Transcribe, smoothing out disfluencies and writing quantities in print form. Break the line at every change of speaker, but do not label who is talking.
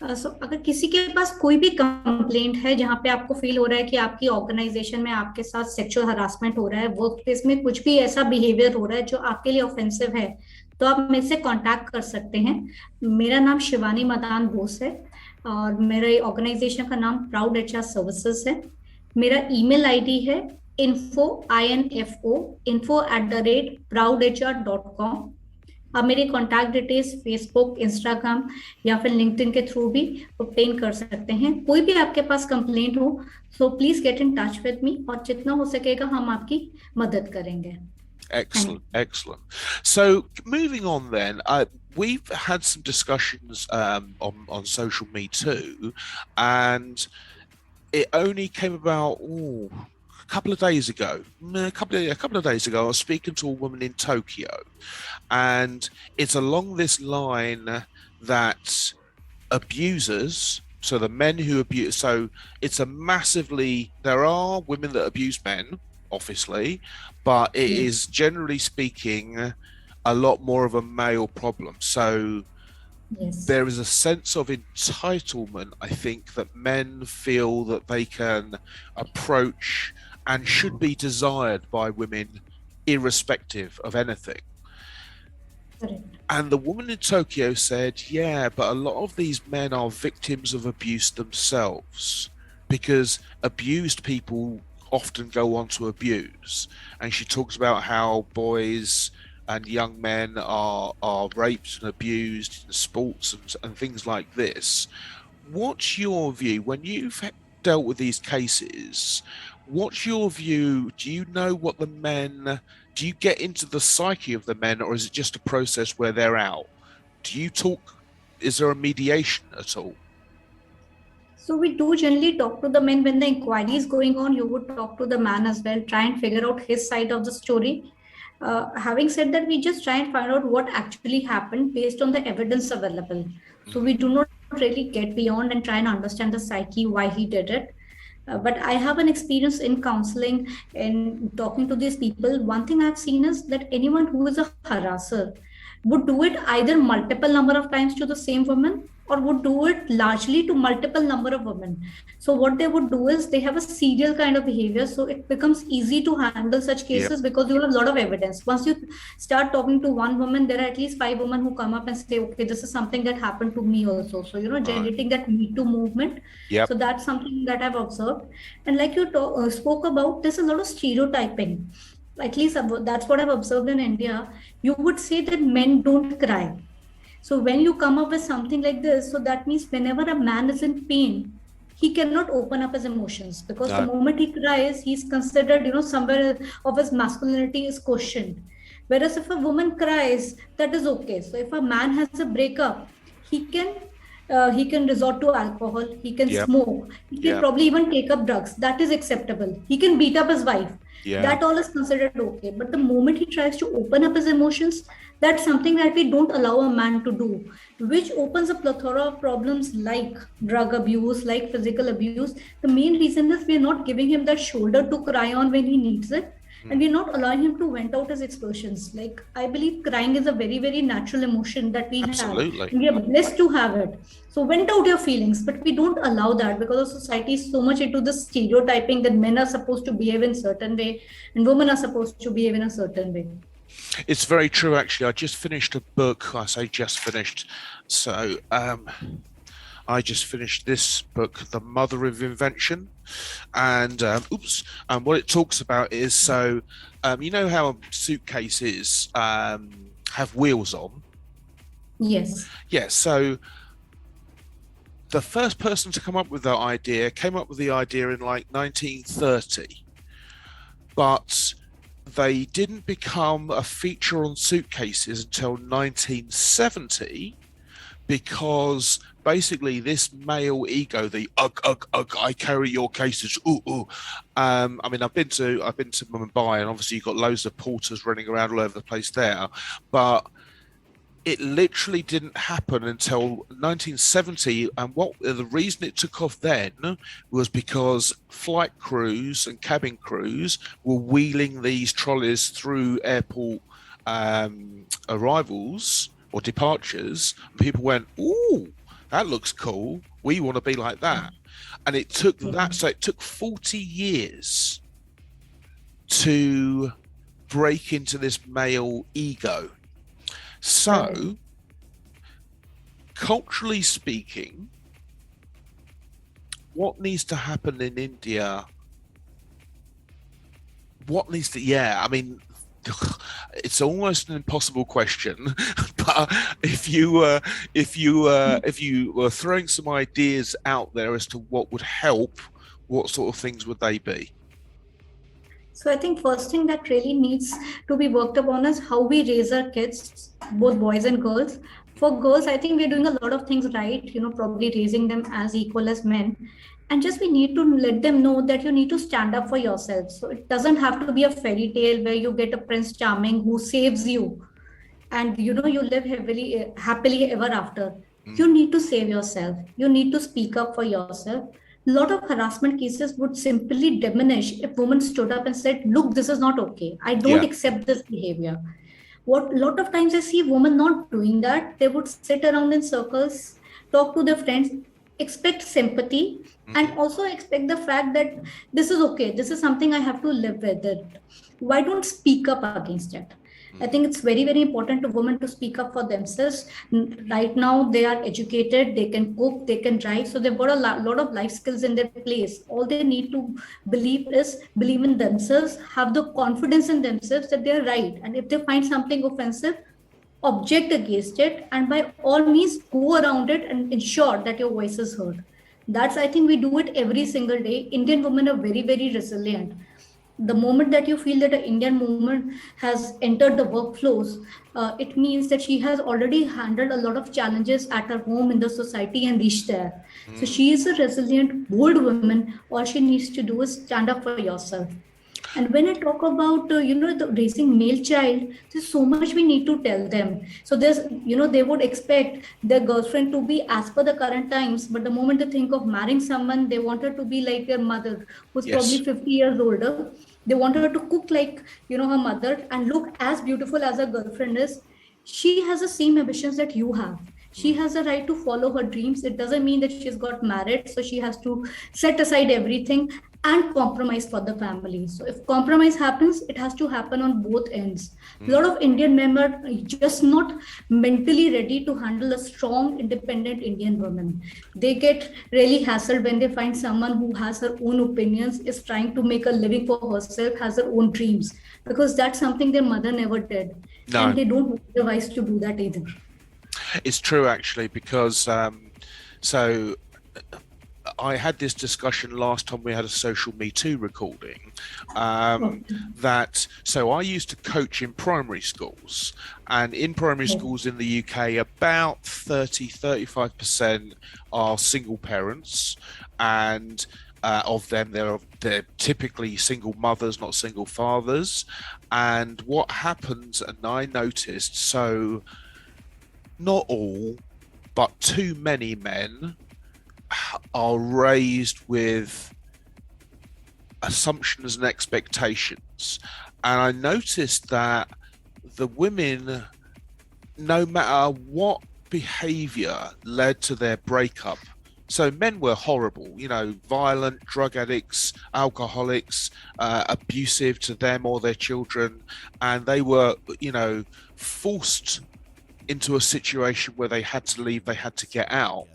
सो अगर किसी के पास कोई भी कंप्लेंट है जहाँ पे आपको फील हो रहा है कि आपकी ऑर्गेनाइजेशन में आपके साथ सेक्सुअल हरासमेंट हो रहा है, वर्क प्लेस में कुछ भी ऐसा बिहेवियर हो रहा है जो आपके लिए ऑफेंसिव है, तो आप मेरे से कांटेक्ट कर सकते हैं। मेरा नाम शिवानी मदान बोस है और मेरे ऑर्गेनाइजेशन का नाम प्राउड एचआर सर्विसेज है। मेरा ईमेल आईडी है info@proudhr.com। आप मेरी कॉन्टैक्ट डिटेल्स फेसबुक, इंस्टाग्राम या फिर लिंक्डइन के थ्रू भी ऑब्टेन कर सकते हैं। कोई भी आपके पास कंप्लेंट हो, so please get in touch with me और जितना हो सकेगा हम आपकी मदद करेंगे। Thank
Excellent, excellent. So moving on then, we've had some discussions on social Me Too, and it only came about a couple of days ago. A couple of days ago, I was speaking to a woman in Tokyo, and it's along this line that abusers, so the men who abuse, so it's a massively, there are women that abuse men, obviously, but it
you।
is generally speaking a lot more of a male problem. So
yes.
there is a sense of entitlement, I think, that men feel that they can approach and should be desired by women irrespective of anything.
Correct.
And the woman in Tokyo said, yeah, but a lot of these men are victims of abuse themselves because abused people often go on to abuse. And she talks about how boys and young men are raped and abused in sports and things like this. What's your view when you've dealt with these cases? What's your view? Do you know what the men, do you get into the psyche of the men, or is it just a process where they're out? Do you talk, is there a mediation at all?
So we do generally talk to the men when the inquiry is going on. You would talk to the man as well, try and figure out his side of the story. Having said that, we just try and find out what actually happened based on the evidence available. So we do not really get beyond and try and understand the psyche, why he did it. But I have an experience in counseling and talking to these people. One thing I've seen is that anyone who is a harasser would do it either multiple number of times to the same woman or would do it largely to multiple number of women. So what they would do is they have a serial kind of behavior, so it becomes easy to handle such
Yeah.
cases because you have a lot of evidence. Once you start talking to one woman, there are at least five women who come up and say, okay, this is something that happened to me also. So
Right.
generating that Me Too movement.
Yep.
So that's something that I've observed. And like you spoke about, there's a lot of stereotyping. At least that's what I've observed in India. You would say that men don't cry. So when you come up with something like this, so that means whenever a man is in pain, he cannot open up his emotions because the
No.
moment he cries, he's considered, somewhere of his masculinity is questioned. Whereas if a woman cries, that is okay. So if a man has a breakup, he can he can resort to alcohol, he can
Yep.
smoke, he can
Yep.
probably even take up drugs. That is acceptable. He can beat up his wife.
Yeah.
That all is considered okay. But the moment he tries to open up his emotions, that's something that we don't allow a man to do, which opens a plethora of problems like drug abuse, like physical abuse. The main reason is we're not giving him that shoulder to cry on when he needs it, and
Mm.
we're not allowing him to vent out his explosions. Like, I believe crying is a very, very natural emotion that we have,
Absolutely.
and we are blessed to have it. So vent out your feelings, but we don't allow that because our society is so much into this stereotyping that men are supposed to behave in certain way and women are supposed to behave in a certain way.
It's very true, actually. I just finished a book. I say just finished. So, I just finished this book, The Mother of Invention. And, and what it talks about is so, you know how suitcases have wheels on?
Yes.
Yeah. So, the first person to come up with that idea came up with the idea in like 1930, but they didn't become a feature on suitcases until 1970 because basically this male ego, the ugh, ugh, I carry your cases, ooh, ooh. I mean, I've been to Mumbai, and obviously you've got loads of porters running around all over the place there, but it literally didn't happen until 1970. And what the reason it took off then was because flight crews and cabin crews were wheeling these trolleys through airport arrivals or departures. And people went, ooh, that looks cool. We want to be like that. And it took that, so it took 40 years to break into this male ego. So, culturally speaking, what needs to happen in India? What needs to, yeah, I mean, it's almost an impossible question, but if you were throwing some ideas out there as to what would help, what sort of things would they be?
So I think first thing that really needs to be worked upon is how we raise our kids, both boys and girls. For girls, I think we're doing a lot of things right, probably raising them as equal as men. And just we need to let them know that you need to stand up for yourself. So it doesn't have to be a fairy tale where you get a prince charming who saves you and you live happily ever after. You need to save yourself. You need to speak up for yourself. A lot of harassment cases would simply diminish if women stood up and said, look, this is not okay. I don't
Yeah.
accept this behavior. What a lot of times I see women not doing that. They would sit around in circles, talk to their friends, expect sympathy, and also expect the fact that this is okay. This is something I have to live with it. Why don't speak up against it? I think it's very, very important to women to speak up for themselves. Right now, they are educated, they can cook, they can drive. So they've got a lot of life skills in their place. All they need to believe in themselves, have the confidence in themselves that they're right. And if they find something offensive, object against it. And by all means, go around it and ensure that your voice is heard. That's, I think we do it every single day. Indian women are very, very resilient. The moment that you feel that an Indian woman has entered the workflows, it means that she has already handled a lot of challenges at her home, in the society, and reached there. So she is a resilient, bold woman. All she needs to do is stand up for yourself. And when I talk about, the raising male child, there's so much we need to tell them. So they would expect their girlfriend to be as per the current times, but the moment they think of marrying someone, they want her to be like their mother, who's probably 50 years older. They want her to cook like, her mother and look as beautiful as her girlfriend is. She has the same ambitions that you have. She has a right to follow her dreams. It doesn't mean that she's got married, so she has to set aside everything and compromise for the family. So if compromise happens, it has to happen on both ends. A lot of Indian men are just not mentally ready to handle a strong, independent Indian woman. They get really hassled when they find someone who has her own opinions, is trying to make a living for herself, has her own dreams, because that's something their mother never did.
No.
And they don't want their wives to do that either.
It's true, actually, because so I had this discussion last time we had a SocialMeToo recording, so I used to coach in primary schools, and in primary schools in the UK, about 35% are single parents, and of them, they're typically single mothers, not single fathers. And what happens, and I noticed, so not all, but too many men are raised with assumptions and expectations. And I noticed that the women, no matter what behavior led to their breakup, so men were horrible, violent, drug addicts, alcoholics, abusive to them or their children, and they were, forced into a situation where they had to leave, they had to get out.